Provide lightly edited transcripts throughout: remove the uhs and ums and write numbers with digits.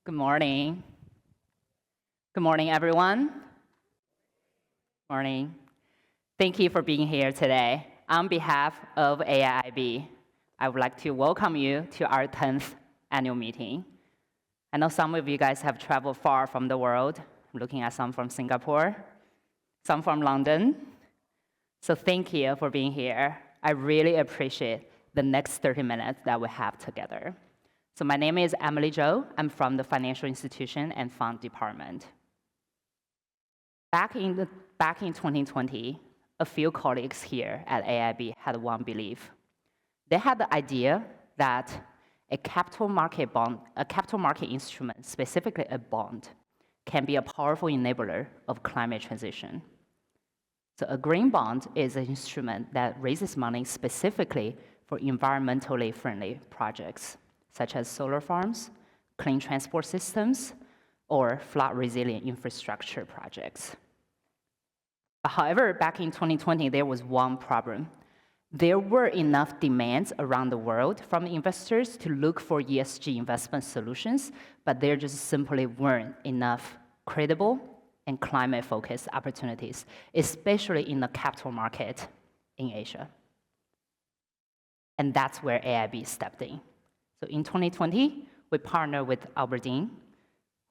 Good morning. Good morning, everyone. Morning. Thank you for being here today. On behalf of AIIB, I would like to welcome you to our 10th annual meeting. I know some of you guys have traveled far from the world. I'm looking at some from Singapore, some from London. So thank you for being here. I really appreciate the next 30 minutes that we have together. So my name is Emily Zhou. I'm from the Financial Institution and Fund Department. Back in 2020, a few colleagues here at AIIB had one belief. They had the idea that a capital market instrument, specifically a bond, can be a powerful enabler of climate transition. So a green bond is an instrument that raises money specifically for environmentally friendly projects, such as solar farms, clean transport systems, or flood-resilient infrastructure projects. However, back in 2020, there was one problem. There were enough demands around the world from investors to look for ESG investment solutions, but there just simply weren't enough credible and climate-focused opportunities, especially in the capital market in Asia. And that's where AIIB stepped in. So in 2020, we partnered with Aberdeen,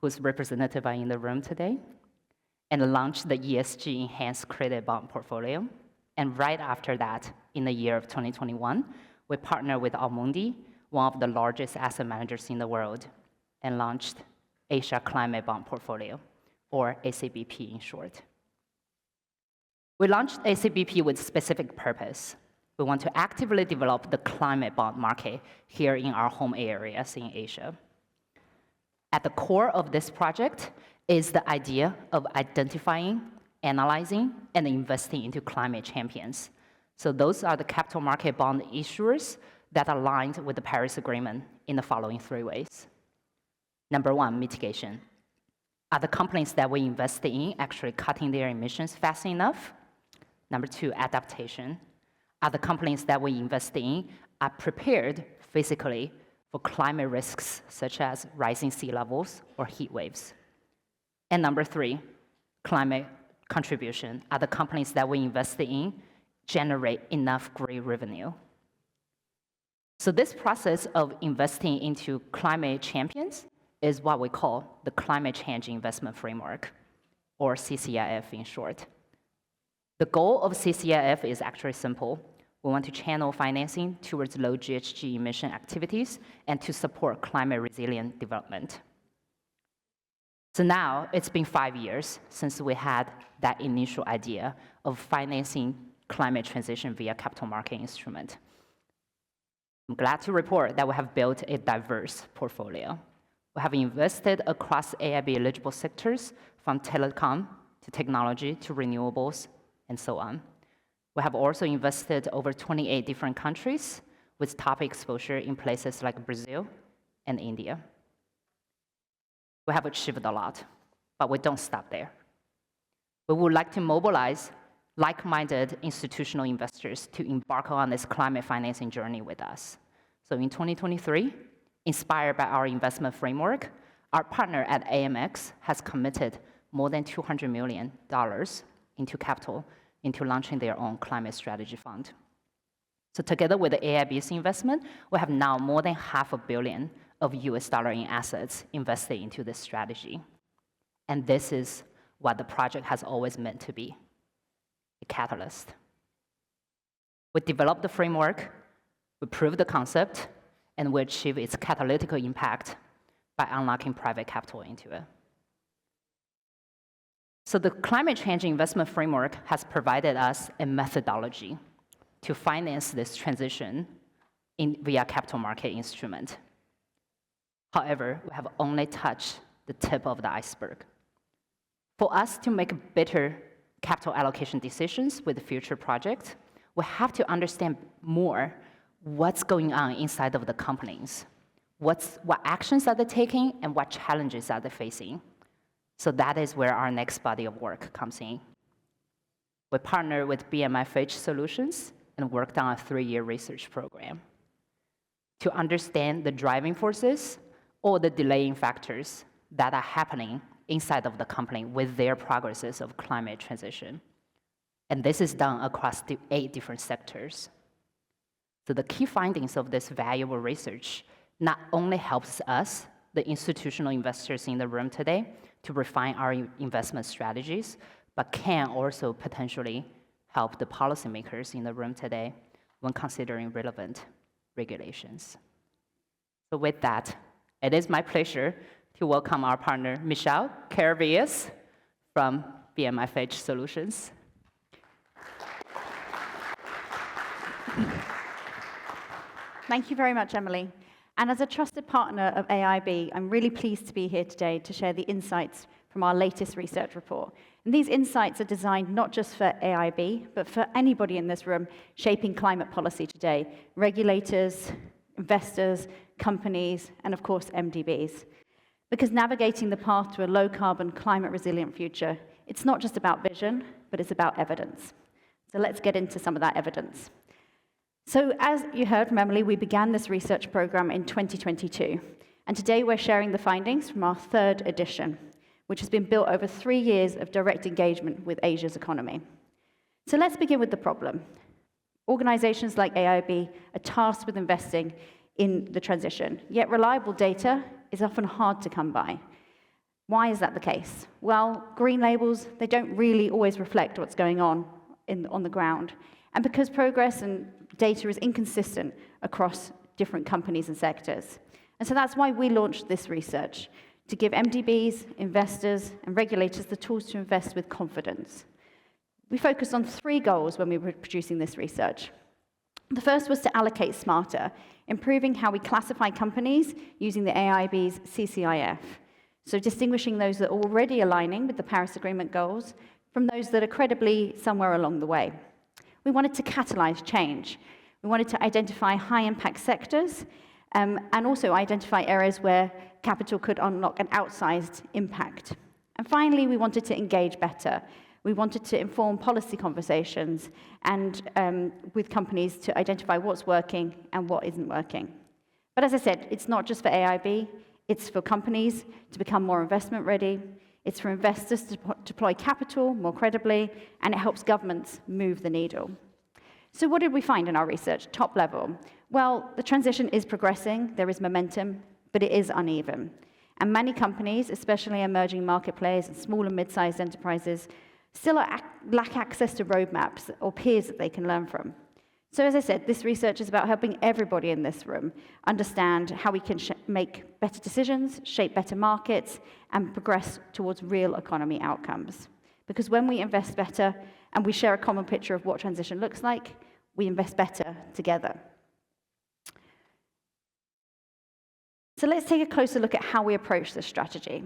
whose representative are in the room today, and launched the ESG Enhanced Credit Bond Portfolio. And right after that, in the year of 2021, we partnered with Amundi, one of the largest asset managers in the world, and launched Asia Climate Bond Portfolio, or ACBP in short. We launched ACBP with specific purpose. We want to actively develop the climate bond market here in our home areas in Asia. At the core of this project is the idea of identifying, analyzing, and investing into climate champions. So those are the capital market bond issuers that are aligned with the Paris Agreement in the following 3 ways. Number 1, mitigation. Are the companies that we invest in actually cutting their emissions fast enough? Number 2, adaptation. Are the companies that we invest in are prepared physically for climate risks such as rising sea levels or heat waves? And number 3, climate contribution. Are the companies that we invest in generate enough green revenue? So this process of investing into climate champions is what we call the Climate Change Investment Framework, or CCIF in short. The goal of CCIF is actually simple. We want to channel financing towards low GHG emission activities and to support climate resilient development. So now it's been 5 years since we had that initial idea of financing climate transition via capital market instrument. I'm glad to report that we have built a diverse portfolio. We have invested across AIIB eligible sectors from telecom to technology to renewables and so on. We have also invested over 28 different countries with top exposure in places like Brazil and India. We have achieved a lot, but we don't stop there. We would like to mobilize like-minded institutional investors to embark on this climate financing journey with us. So in 2023, inspired by our investment framework, our partner at AMX has committed more than $200 million into capital into launching their own climate strategy fund. So together with the AIIB's investment, we have now more than $500 million of US dollar in assets invested into this strategy. And this is what the project has always meant to be, a catalyst. We developed the framework, we proved the concept, and we achieve its catalytic impact by unlocking private capital into it. So the climate change investment framework has provided us a methodology to finance this transition via capital market instrument. However, we have only touched the tip of the iceberg. For us to make better capital allocation decisions with future projects, we have to understand more what's going on inside of the companies, what actions are they taking, and what challenges are they facing. So that is where our next body of work comes in. We partner with BMI Fitch Solutions and worked on a 3-year research program to understand the driving forces or the delaying factors that are happening inside of the company with their progresses of climate transition. And this is done across 8 different sectors. So the key findings of this valuable research not only helps us, the institutional investors in the room today, to refine our investment strategies, but can also potentially help the policymakers in the room today when considering relevant regulations. So with that, it is my pleasure to welcome our partner, Michelle Caravillas from BMI Fitch Solutions. Thank you very much, Emily. And as a trusted partner of AIIB, I'm really pleased to be here today to share the insights from our latest research report. And these insights are designed not just for AIIB, but for anybody in this room shaping climate policy today, regulators, investors, companies, and of course, MDBs. Because navigating the path to a low-carbon, climate-resilient future, it's not just about vision, but it's about evidence. So let's get into some of that evidence. So as you heard from Emily, we began this research program in 2022. And today we're sharing the findings from our 3rd edition, which has been built over 3 years of direct engagement with Asia's economy. So let's begin with the problem. Organizations like AIIB are tasked with investing in the transition, yet reliable data is often hard to come by. Why is that the case? Well, green labels, they don't really always reflect what's going on the ground. And because progress and data is inconsistent across different companies and sectors. And so that's why we launched this research, to give MDBs, investors, and regulators the tools to invest with confidence. We focused on 3 goals when we were producing this research. The first was to allocate smarter, improving how we classify companies using the AIIB's CCIF. So distinguishing those that are already aligning with the Paris Agreement goals from those that are credibly somewhere along the way. We wanted to catalyze change. We wanted to identify high-impact sectors and also identify areas where capital could unlock an outsized impact. And finally, we wanted to engage better. We wanted to inform policy conversations and with companies to identify what's working and what isn't working. But as I said, it's not just for AIIB, it's for companies to become more investment ready, it's for investors to deploy capital more credibly, and it helps governments move the needle. So what did we find in our research, top level? Well, the transition is progressing, there is momentum, but it is uneven. And many companies, especially emerging market players and small and mid-sized enterprises, still lack access to roadmaps or peers that they can learn from. So as I said, this research is about helping everybody in this room understand how we can make better decisions, shape better markets, and progress towards real economy outcomes. Because when we invest better and we share a common picture of what transition looks like, we invest better together. So let's take a closer look at how we approach this strategy.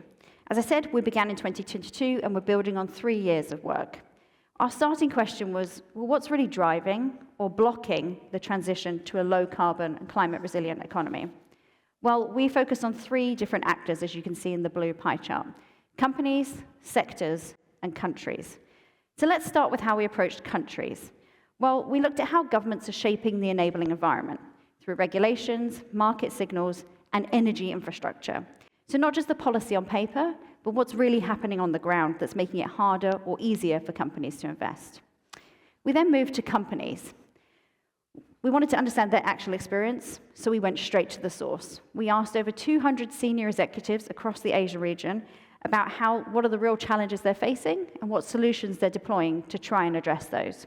As I said, we began in 2022, and we're building on 3 years of work. Our starting question was, well, what's really driving or blocking the transition to a low-carbon and climate-resilient economy? Well, we focused on 3 different actors, as you can see in the blue pie chart: companies, sectors, and countries. So let's start with how we approached countries. Well, we looked at how governments are shaping the enabling environment through regulations, market signals, and energy infrastructure. So not just the policy on paper, but what's really happening on the ground that's making it harder or easier for companies to invest. We then moved to companies. We wanted to understand their actual experience, so we went straight to the source. We asked over 200 senior executives across the Asia region about what are the real challenges they're facing and what solutions they're deploying to try and address those.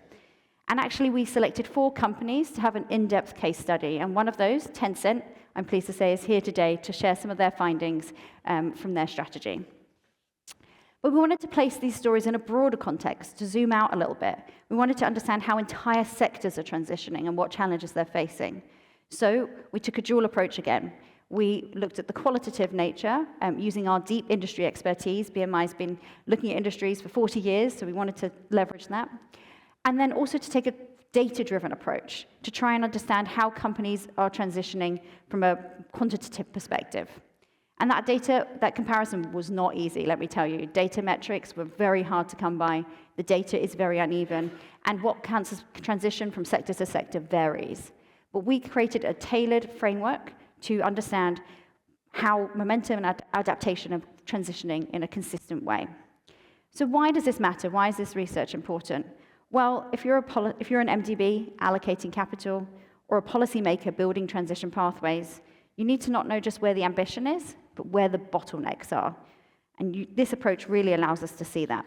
And actually, we selected 4 companies to have an in-depth case study, and one of those, Tencent, I'm pleased to say, is here today to share some of their findings from their strategy. But we wanted to place these stories in a broader context, to zoom out a little bit. We wanted to understand how entire sectors are transitioning and what challenges they're facing. So we took a dual approach again. We looked at the qualitative nature, using our deep industry expertise. BMI's been looking at industries for 40 years, so we wanted to leverage that. And then also to take a data-driven approach to try and understand how companies are transitioning from a quantitative perspective. And that comparison was not easy, let me tell you. Data metrics were very hard to come by. The data is very uneven. And what counts as transition from sector to sector varies. But we created a tailored framework to understand how momentum and adaptation have transitioning in a consistent way. So why does this matter? Why is this research important? Well, if you're an MDB allocating capital or a policymaker building transition pathways, you need to not know just where the ambition is, but where the bottlenecks are. And this approach really allows us to see that.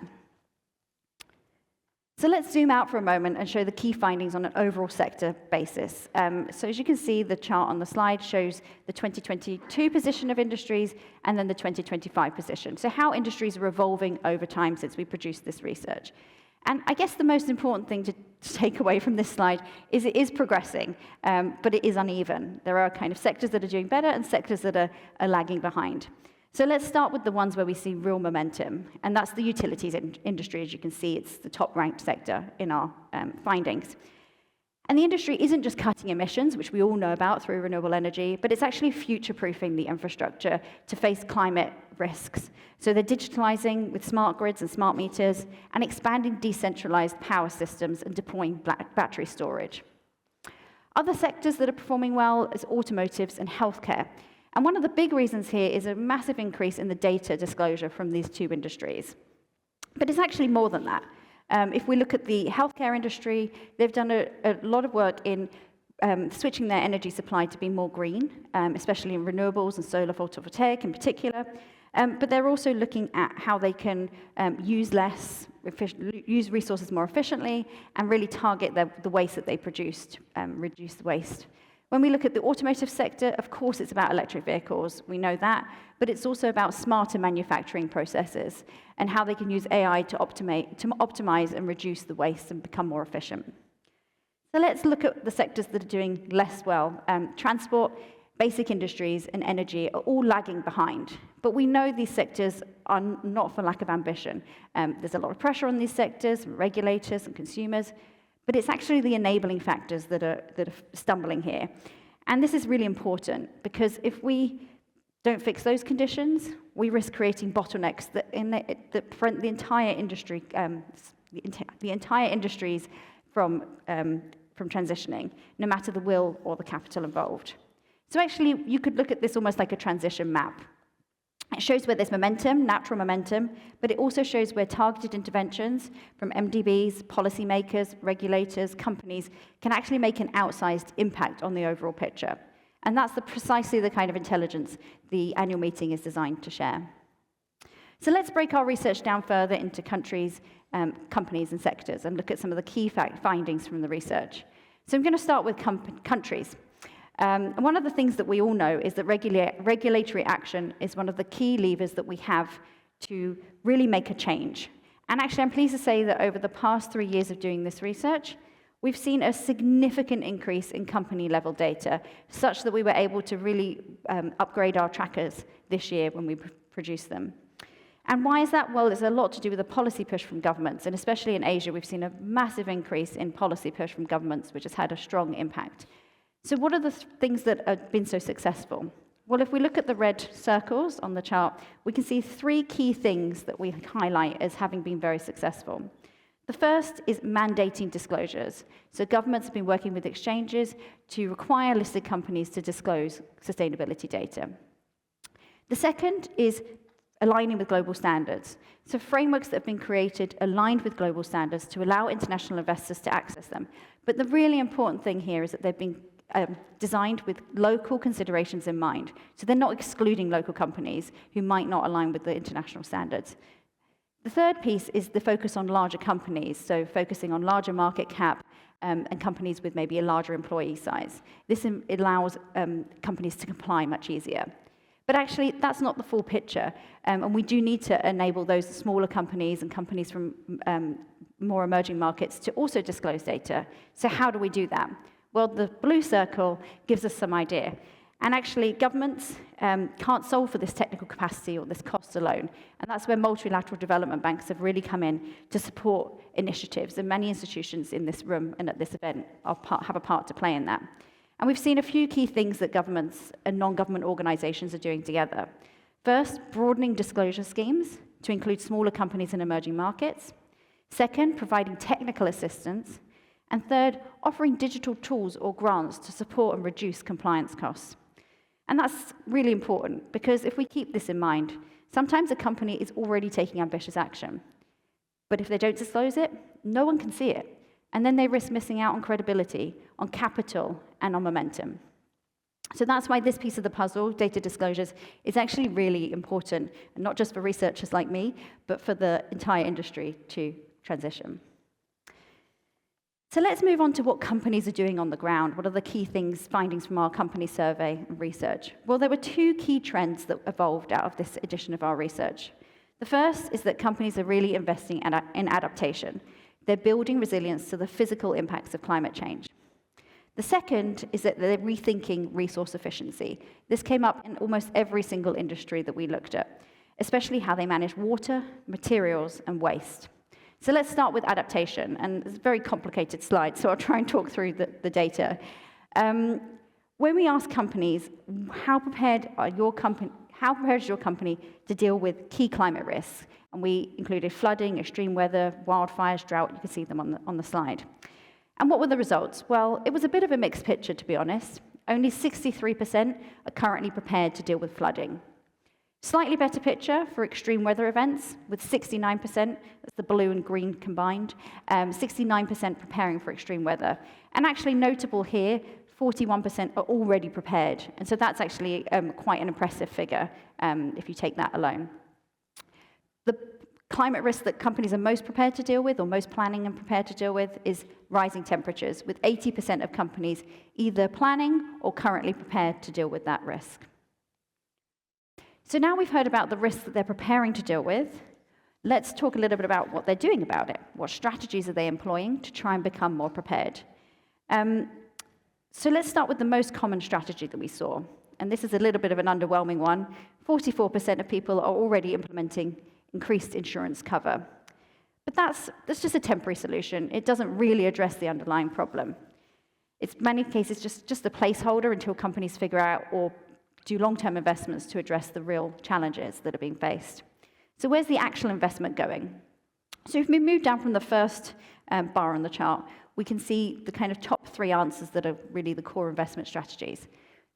So let's zoom out for a moment and show the key findings on an overall sector basis. So as you can see, the chart on the slide shows the 2022 position of industries and then the 2025 position. So how industries are evolving over time since we produced this research. And I guess the most important thing to take away from this slide is it is progressing, but it is uneven. There are kind of sectors that are doing better and sectors that are lagging behind. So let's start with the ones where we see real momentum, and that's the utilities industry. As you can see, it's the top-ranked sector in our findings. And the industry isn't just cutting emissions, which we all know about through renewable energy, but it's actually future-proofing the infrastructure to face climate risks. So they're digitalizing with smart grids and smart meters and expanding decentralized power systems and deploying battery storage. Other sectors that are performing well is automotives and healthcare. And one of the big reasons here is a massive increase in the data disclosure from these two industries. But it's actually more than that. If we look at the healthcare industry, they've done a lot of work in switching their energy supply to be more green, especially in renewables and solar photovoltaic in particular. But they're also looking at how they can use resources more efficiently and really target the waste that they produced, reduce the waste. When we look at the automotive sector, of course it's about electric vehicles, we know that, but it's also about smarter manufacturing processes and how they can use AI to optimize and reduce the waste and become more efficient. So let's look at the sectors that are doing less well. Transport, basic industries, and energy are all lagging behind. But we know these sectors are not for lack of ambition. There's a lot of pressure on these sectors, regulators and consumers, but it's actually the enabling factors that are stumbling here. And this is really important, because if we don't fix those conditions, we risk creating bottlenecks that prevent the entire industry, the entire industries from transitioning, no matter the will or the capital involved. So actually, you could look at this almost like a transition map. It shows where there's momentum, natural momentum, but it also shows where targeted interventions from MDBs, policymakers, regulators, companies can actually make an outsized impact on the overall picture. And that's precisely the kind of intelligence the annual meeting is designed to share. So let's break our research down further into countries, companies, and sectors and look at some of the key findings from the research. So I'm going to start with countries. One of the things that we all know is that regulatory action is one of the key levers that we have to really make a change. And actually, I'm pleased to say that over the past 3 years of doing this research, we've seen a significant increase in company-level data, such that we were able to really upgrade our trackers this year when we produced them. And why is that? Well, there's a lot to do with the policy push from governments, and especially in Asia, we've seen a massive increase in policy push from governments, which has had a strong impact. So what are the things that have been so successful? Well, if we look at the red circles on the chart, we can see 3 key things that we highlight as having been very successful. The first is mandating disclosures. So governments have been working with exchanges to require listed companies to disclose sustainability data. The second is aligning with global standards. So frameworks that have been created aligned with global standards to allow international investors to access them. But the really important thing here is that they've been designed with local considerations in mind. So they're not excluding local companies who might not align with the international standards. The third piece is the focus on larger companies, so focusing on larger market cap and companies with maybe a larger employee size. This allows companies to comply much easier. But actually, that's not the full picture, and we do need to enable those smaller companies and companies from more emerging markets to also disclose data. So how do we do that? Well, the blue circle gives us some idea. And actually, governments can't solve for this technical capacity or this cost alone. And that's where multilateral development banks have really come in to support initiatives. And many institutions in this room and at this event have a part to play in that. And we've seen a few key things that governments and non-government organizations are doing together. First, broadening disclosure schemes to include smaller companies in emerging markets. Second, providing technical assistance. And third, offering digital tools or grants to support and reduce compliance costs. And that's really important, because if we keep this in mind, sometimes a company is already taking ambitious action. But if they don't disclose it, no one can see it. And then they risk missing out on credibility, on capital, and on momentum. So that's why this piece of the puzzle, data disclosures, is actually really important, and not just for researchers like me, but for the entire industry to transition. So let's move on to what companies are doing on the ground. What are the key findings from our company survey and research? Well, there were two key trends that evolved out of this edition of our research. The first is that companies are really investing in adaptation. They're building resilience to the physical impacts of climate change. The second is that they're rethinking resource efficiency. This came up in almost every single industry that we looked at, especially how they manage water, materials, and waste. So let's start with adaptation, and it's a very complicated slide, so I'll try and talk through the data. When we ask companies, how prepared is your company to deal with key climate risks? And we included flooding, extreme weather, wildfires, drought. You can see them on the slide. And what were the results? Well, it was a bit of a mixed picture, to be honest. Only 63% are currently prepared to deal with flooding. Slightly better picture for extreme weather events, with 69%, that's the blue and green combined, 69% preparing for extreme weather. And actually notable here, 41% are already prepared. And so that's actually quite an impressive figure if you take that alone. The climate risk that companies are most prepared to deal with, or most planning and prepared to deal with, is rising temperatures, with 80% of companies either planning or currently prepared to deal with that risk. So now we've heard about the risks that they're preparing to deal with. Let's talk a little bit about what they're doing about it. What strategies are they employing to try and become more prepared? So let's start with the most common strategy that we saw. And this is a little bit of an underwhelming one. 44% of people are already implementing increased insurance cover. But that's just a temporary solution. It doesn't really address the underlying problem. It's in many cases just a placeholder until companies figure out or do long-term investments to address the real challenges that are being faced. So where's the actual investment going? So if we move down from the first bar on the chart, we can see the kind of top three answers that are really the core investment strategies.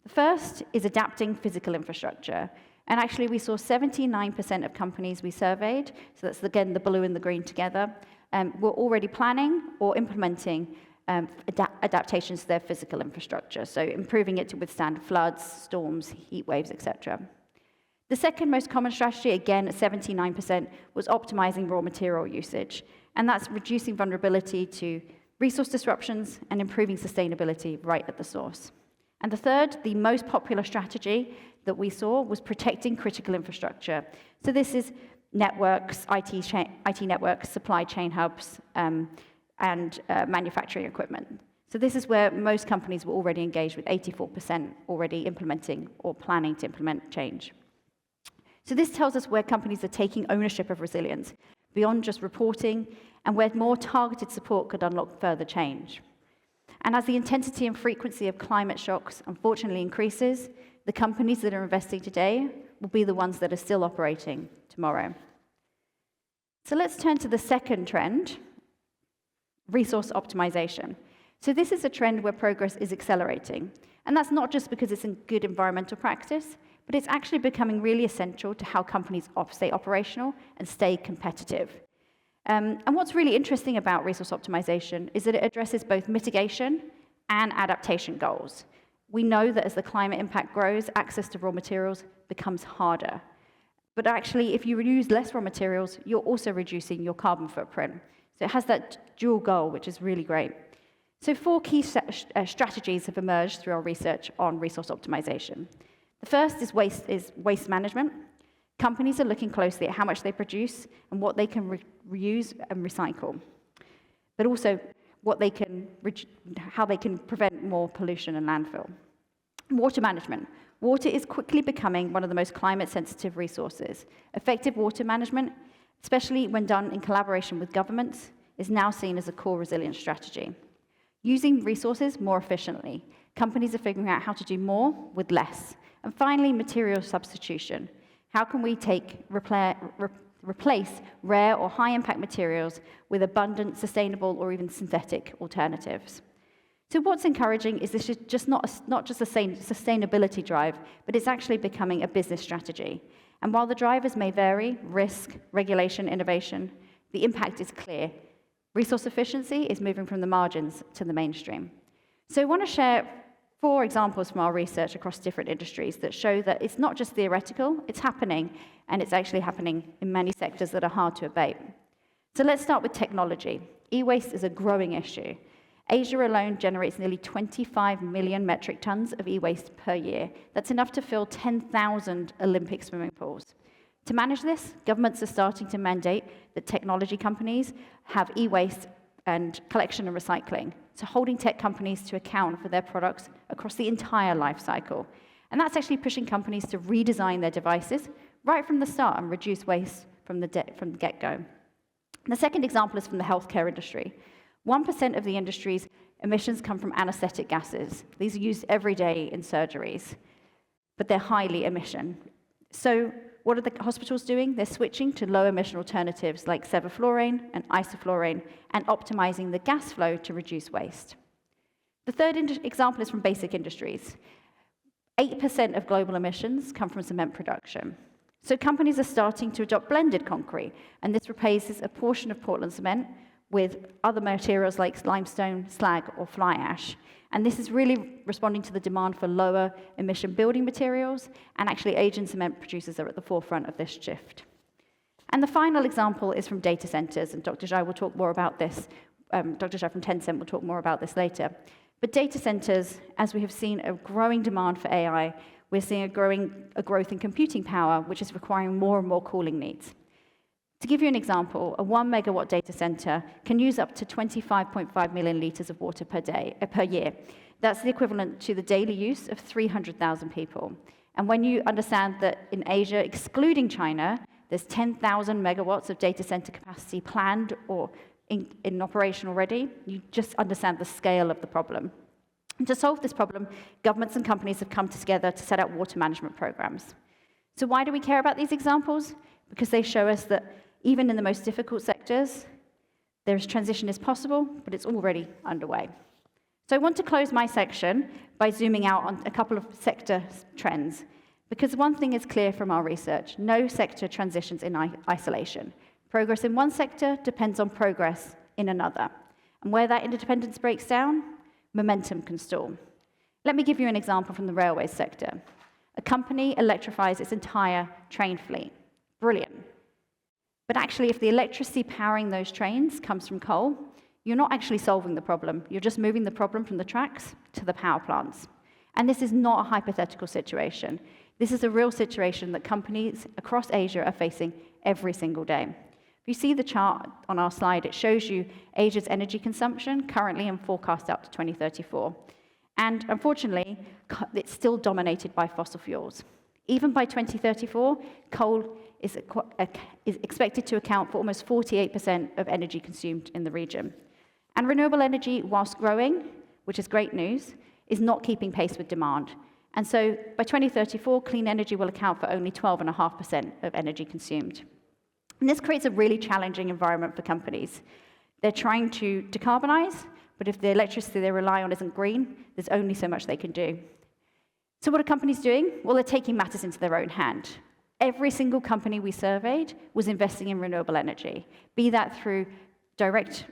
The first is adapting physical infrastructure. And actually, we saw 79% of companies we surveyed, so that's, again, the blue and the green together, were already planning or implementing adaptations to their physical infrastructure, so improving it to withstand floods, storms, heat waves, etc. The second most common strategy, again at 79%, was optimizing raw material usage, and that's reducing vulnerability to resource disruptions and improving sustainability right at the source. And the third, the most popular strategy that we saw, was protecting critical infrastructure. So this is networks, IT networks, supply chain hubs, and manufacturing equipment. So this is where most companies were already engaged, with 84% already implementing or planning to implement change. So this tells us where companies are taking ownership of resilience beyond just reporting, and where more targeted support could unlock further change. And as the intensity and frequency of climate shocks unfortunately increases, the companies that are investing today will be the ones that are still operating tomorrow. So let's turn to the second trend, resource optimization. So this is a trend where progress is accelerating. And that's not just because it's a good environmental practice, but it's actually becoming really essential to how companies stay operational and stay competitive. And what's really interesting about resource optimization is that it addresses both mitigation and adaptation goals. We know that as the climate impact grows, access to raw materials becomes harder. But actually, if you use less raw materials, you're also reducing your carbon footprint. So it has that dual goal, which is really great. So 4 key strategies have emerged through our research on resource optimization. The first is waste management. Companies are looking closely at how much they produce and what they can reuse and recycle, but also how they can prevent more pollution and landfill. Water management. Water is quickly becoming one of the most climate-sensitive resources. Effective water management, especially when done in collaboration with governments, is now seen as a core resilience strategy. Using resources more efficiently. Companies are figuring out how to do more with less. And finally, material substitution. How can we replace rare or high-impact materials with abundant, sustainable, or even synthetic alternatives? So what's encouraging is this is just not just a sustainability drive, but it's actually becoming a business strategy. And while the drivers may vary, risk, regulation, innovation, the impact is clear. Resource efficiency is moving from the margins to the mainstream. So I want to share 4 examples from our research across different industries that show that it's not just theoretical, it's happening, and it's actually happening in many sectors that are hard to abate. So let's start with technology. E-waste is a growing issue. Asia alone generates nearly 25 million metric tons of e-waste per year. That's enough to fill 10,000 Olympic swimming pools. To manage this, governments are starting to mandate that technology companies have e-waste and collection and recycling, so holding tech companies to account for their products across the entire life cycle. And that's actually pushing companies to redesign their devices right from the start and reduce waste from the get-go. The second example is from the healthcare industry. 1% of the industry's emissions come from anesthetic gases. These are used every day in surgeries, but they're highly emission. So what are the hospitals doing? They're switching to low-emission alternatives like sevoflurane and isoflurane and optimizing the gas flow to reduce waste. The third example is from basic industries. 8% of global emissions come from cement production. So companies are starting to adopt blended concrete, and this replaces a portion of Portland cement with other materials like limestone, slag, or fly ash. And this is really responding to the demand for lower emission building materials, and actually Asian cement producers are at the forefront of this shift. And the final example is from data centers, and Dr. Zhai will talk more about this. Dr. Zhai from Tencent will talk more about this later. But data centers, as we have seen a growing demand for AI, we're seeing a growth in computing power, which is requiring more and more cooling needs. To give you an example, a 1 megawatt data center can use up to 25.5 million liters of water per year. That's the equivalent to the daily use of 300,000 people. And when you understand that in Asia, excluding China, there's 10,000 megawatts of data center capacity planned or in operation already, you just understand the scale of the problem. And to solve this problem, governments and companies have come together to set out water management programs. So why do we care about these examples? Because they show us that even in the most difficult sectors, transition is possible, but it's already underway. So I want to close my section by zooming out on a couple of sector trends, because one thing is clear from our research: no sector transitions in isolation. Progress in one sector depends on progress in another. And where that interdependence breaks down, momentum can stall. Let me give you an example from the railway sector. A company electrifies its entire train fleet. Brilliant. But actually, if the electricity powering those trains comes from coal, you're not actually solving the problem. You're just moving the problem from the tracks to the power plants. And this is not a hypothetical situation. This is a real situation that companies across Asia are facing every single day. If you see the chart on our slide, it shows you Asia's energy consumption currently and forecast out to 2034. And unfortunately, it's still dominated by fossil fuels. Even by 2034, coal is expected to account for almost 48% of energy consumed in the region. And renewable energy, whilst growing, which is great news, is not keeping pace with demand. And so by 2034, clean energy will account for only 12.5% of energy consumed. And this creates a really challenging environment for companies. They're trying to decarbonize, but if the electricity they rely on isn't green, there's only so much they can do. So what are companies doing? Well, they're taking matters into their own hand. Every single company we surveyed was investing in renewable energy, be that through direct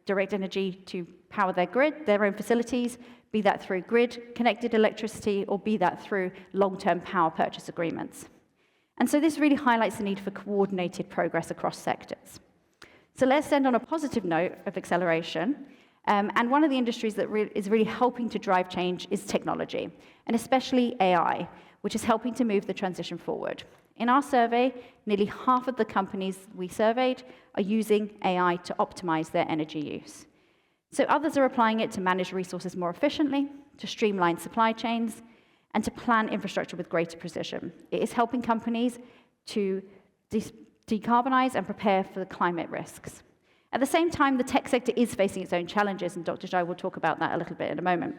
energy to power their grid, their own facilities, be that through grid-connected electricity, or be that through long-term power purchase agreements. And so this really highlights the need for coordinated progress across sectors. So let's end on a positive note of acceleration. And one of the industries that is really helping to drive change is technology, and especially AI, which is helping to move the transition forward. In our survey, nearly half of the companies we surveyed are using AI to optimize their energy use. So others are applying it to manage resources more efficiently, to streamline supply chains, and to plan infrastructure with greater precision. It is helping companies to decarbonize and prepare for the climate risks. At the same time, the tech sector is facing its own challenges, and Dr. Zhai will talk about that a little bit in a moment.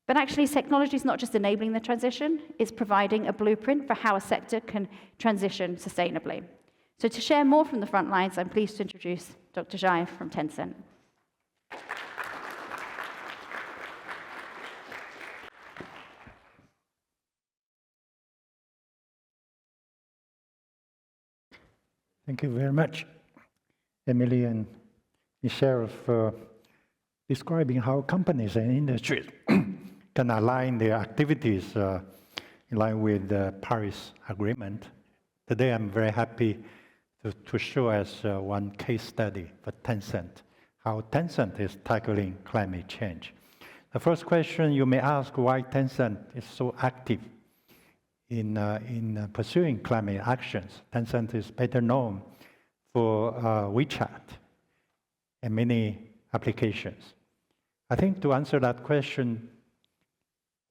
But actually, technology is not just enabling the transition, it's providing a blueprint for how a sector can transition sustainably. So to share more from the front lines, I'm pleased to introduce Dr. Zhai from Tencent. Thank you very much, Emily and Michelle, for describing how companies and industries can align their activities in line with the Paris Agreement. Today, I'm very happy to show as one case study for Tencent, how Tencent is tackling climate change. The first question you may ask, why Tencent is so active in pursuing climate actions. Tencent is better known for WeChat and many applications. I think to answer that question,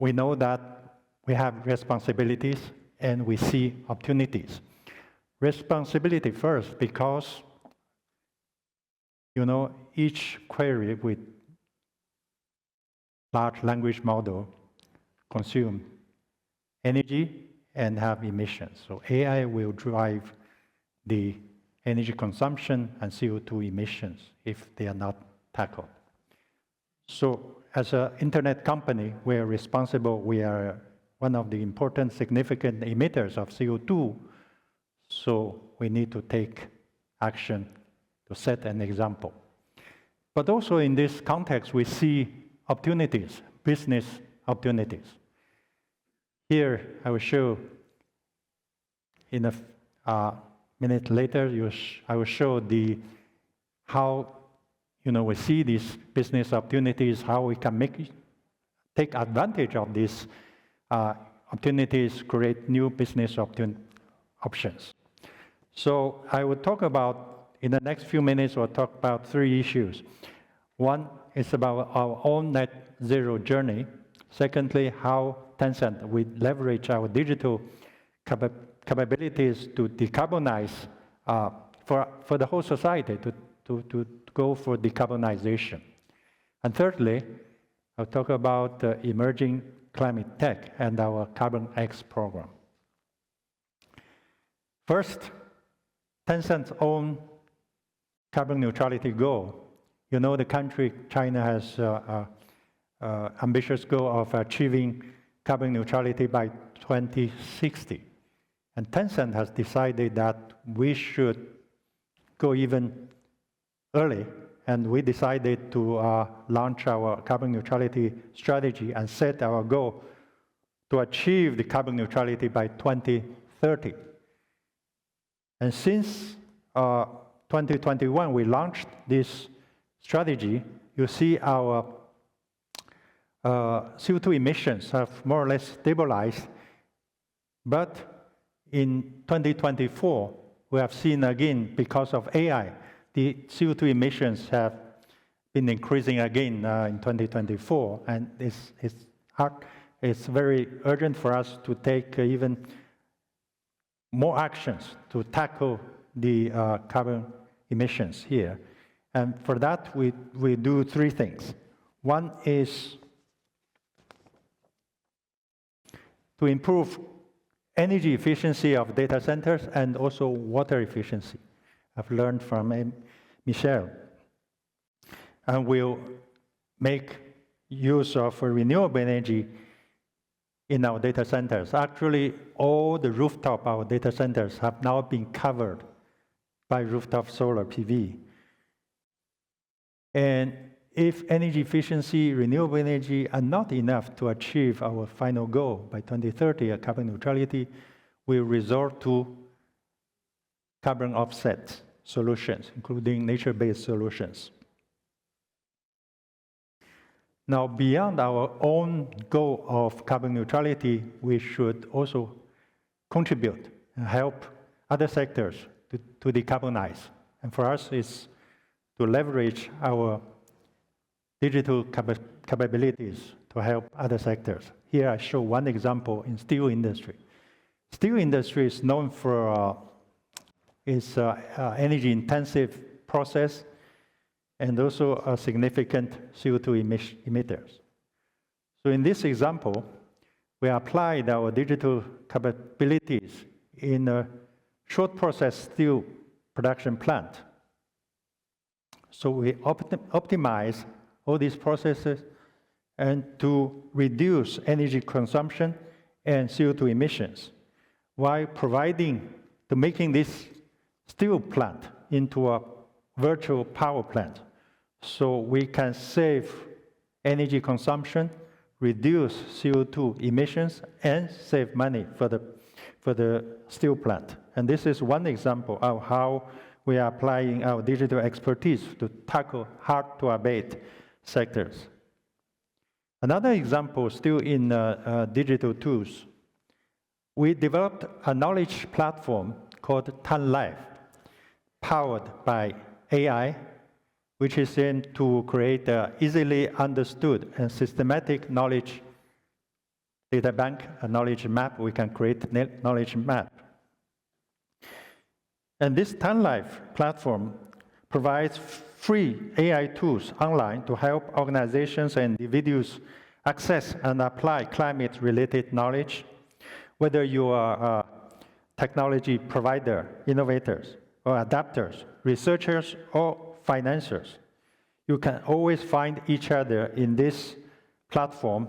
we know that we have responsibilities and we see opportunities. Responsibility first, because each query with large language model consume energy and have emissions. So AI will drive the energy consumption and CO2 emissions if they are not tackled. So as an internet company, we are responsible. We are one of the important significant emitters of CO2. So we need to take action to set an example. But also in this context, we see opportunities, business opportunities. Here, I will show in a minute later, I will show how we see these business opportunities, how we can take advantage of these opportunities, create new business options. So I will talk about, in the next few minutes, we'll talk about 3 issues. One is about our own net zero journey. Secondly, how Tencent will leverage our digital capabilities to decarbonize for the whole society, to go for decarbonization. And thirdly, I'll talk about emerging climate tech and our Carbon X program. First, Tencent's own carbon neutrality goal. The country, China, has an ambitious goal of achieving carbon neutrality by 2060. And Tencent has decided that we should go even early, and we decided to launch our carbon neutrality strategy and set our goal to achieve the carbon neutrality by 2030. And since 2021, we launched this strategy. You see our CO2 emissions have more or less stabilized, but in 2024, we have seen again, because of AI, the CO2 emissions have been increasing again in 2024, and it's very urgent for us to take even more actions to tackle the carbon emissions here. And for that, we do 3 things. One is to improve energy efficiency of data centers and also water efficiency. I've learned from Michelle. And we'll make use of renewable energy in our data centers. Actually, all the rooftop our data centers have now been covered by rooftop solar PV. And if energy efficiency, renewable energy are not enough to achieve our final goal by 2030, carbon neutrality, we'll resort to carbon offset solutions, including nature-based solutions. Now, beyond our own goal of carbon neutrality, we should also contribute and help other sectors to decarbonize. And for us, it's to leverage our digital capabilities to help other sectors. Here I show one example in steel industry. Steel industry is known for its energy-intensive process and also a significant CO2 emitters. So in this example, we applied our digital capabilities in a short process steel production plant. So we optimize all these processes and to reduce energy consumption and CO2 emissions while making this steel plant into a virtual power plant. So we can save energy consumption, reduce CO2 emissions, and save money for the steel plant. And this is one example of how we are applying our digital expertise to tackle hard-to-abate sectors. Another example, still in digital tools, we developed a knowledge platform called Tan Life, powered by AI, which is aimed to create an easily understood and systematic knowledge data bank, a knowledge map. We can create a knowledge map. And this Tan Life platform provides free AI tools online to help organizations and individuals access and apply climate-related knowledge, whether you are a technology provider, innovators, or adapters, researchers, or financiers. You can always find each other in this platform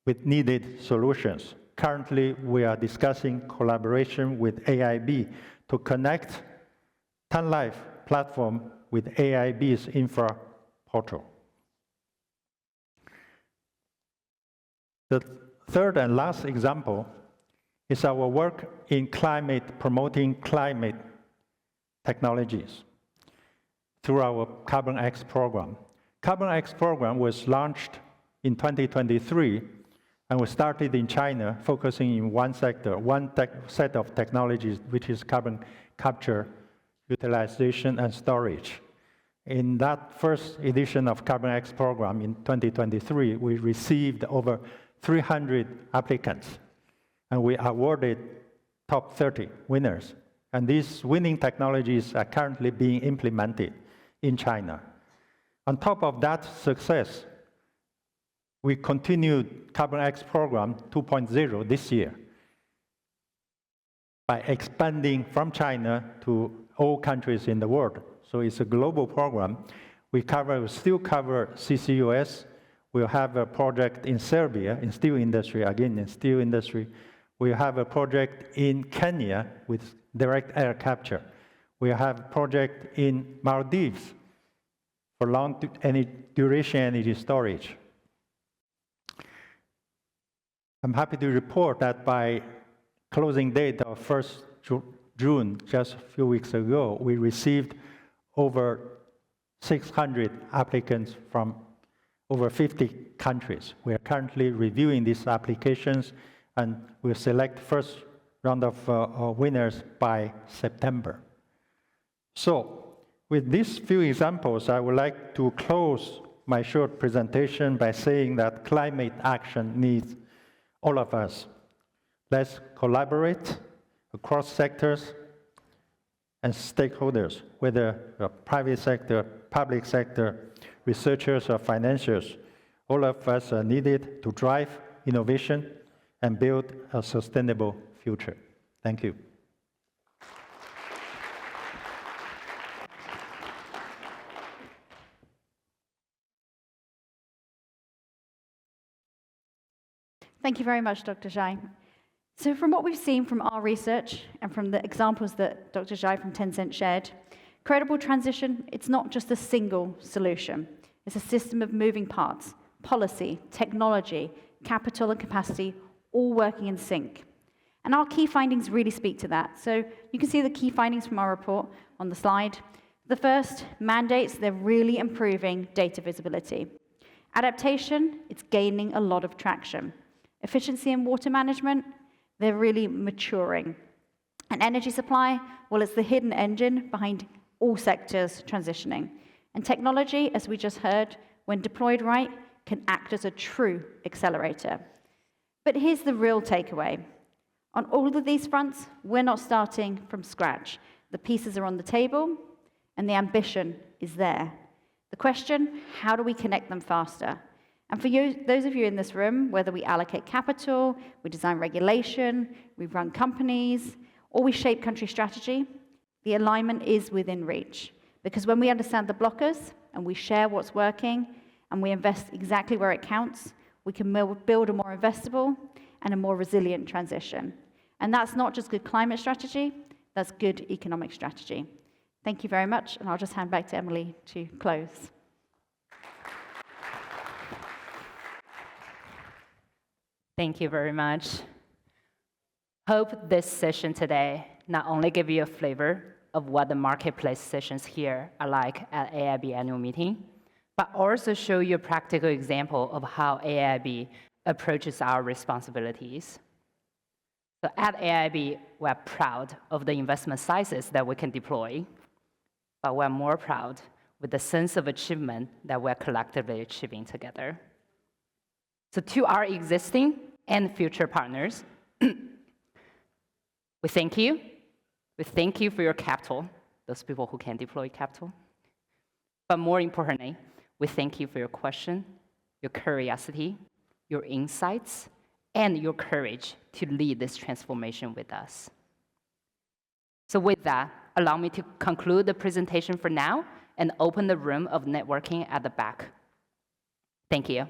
with needed solutions. Currently, we are discussing collaboration with AIIB to connect Tan Life platform with AIIB's infra portal. The third and last example is our work in promoting climate technologies through our Carbon X program. Carbon X program was launched in 2023, and we started in China, focusing in one sector, set of technologies, which is carbon capture, utilization, and storage. In that first edition of Carbon X program in 2023, we received over 300 applicants, and we awarded top 30 winners. And these winning technologies are currently being implemented in China. On top of that success, we continued Carbon X program 2.0 this year by expanding from China to all countries in the world. So it's a global program. We still cover CCUS. We'll have a project in Serbia, in steel industry, again in steel industry. We have a project in Kenya with direct air capture. We have a project in Maldives for long duration energy storage. I'm happy to report that by closing date of 1st June, just a few weeks ago, we received over 600 applicants from over 50 countries. We are currently reviewing these applications, and we'll select first round of winners by September. So, with these few examples, I would like to close my short presentation by saying that climate action needs all of us. Let's collaborate across sectors and stakeholders, whether private sector, public sector, researchers or financiers. All of us are needed to drive innovation and build a sustainable future. Thank you. Thank you very much, Dr. Zhai. So from what we've seen from our research and from the examples that Dr. Zhai from Tencent shared, credible transition, it's not just a single solution. It's a system of moving parts, policy, technology, capital and capacity, all working in sync. And our key findings really speak to that. So you can see the key findings from our report on the slide. The first, mandates, they're really improving data visibility. Adaptation, it's gaining a lot of traction. Efficiency in water management, they're really maturing. And energy supply, well, it's the hidden engine behind all sectors transitioning. And technology, as we just heard, when deployed right, can act as a true accelerator. But here's the real takeaway. On all of these fronts, we're not starting from scratch. The pieces are on the table, and the ambition is there. The question, how do we connect them faster? And for you, those of you in this room, whether we allocate capital, we design regulation, we run companies, or we shape country strategy, the alignment is within reach. Because when we understand the blockers, and we share what's working, and we invest exactly where it counts, we can build a more investable and a more resilient transition. And that's not just good climate strategy, That's good economic strategy. Thank you very much, and I'll just hand back to Emily to close. Thank you very much. Hope this session today not only give you a flavor of what the marketplace sessions here are like at AIIB annual meeting, but also show you a practical example of how AIIB approaches our responsibilities. So at AIIB, we're proud of the investment sizes that we can deploy, but we're more proud with the sense of achievement that we're collectively achieving together. So to our existing and future partners, we thank you. We thank you for your capital, those people who can deploy capital. But more importantly, we thank you for your question, your curiosity, your insights, and your courage to lead this transformation with us. So with that, allow me to conclude the presentation for now and open the room of networking at the back. Thank you.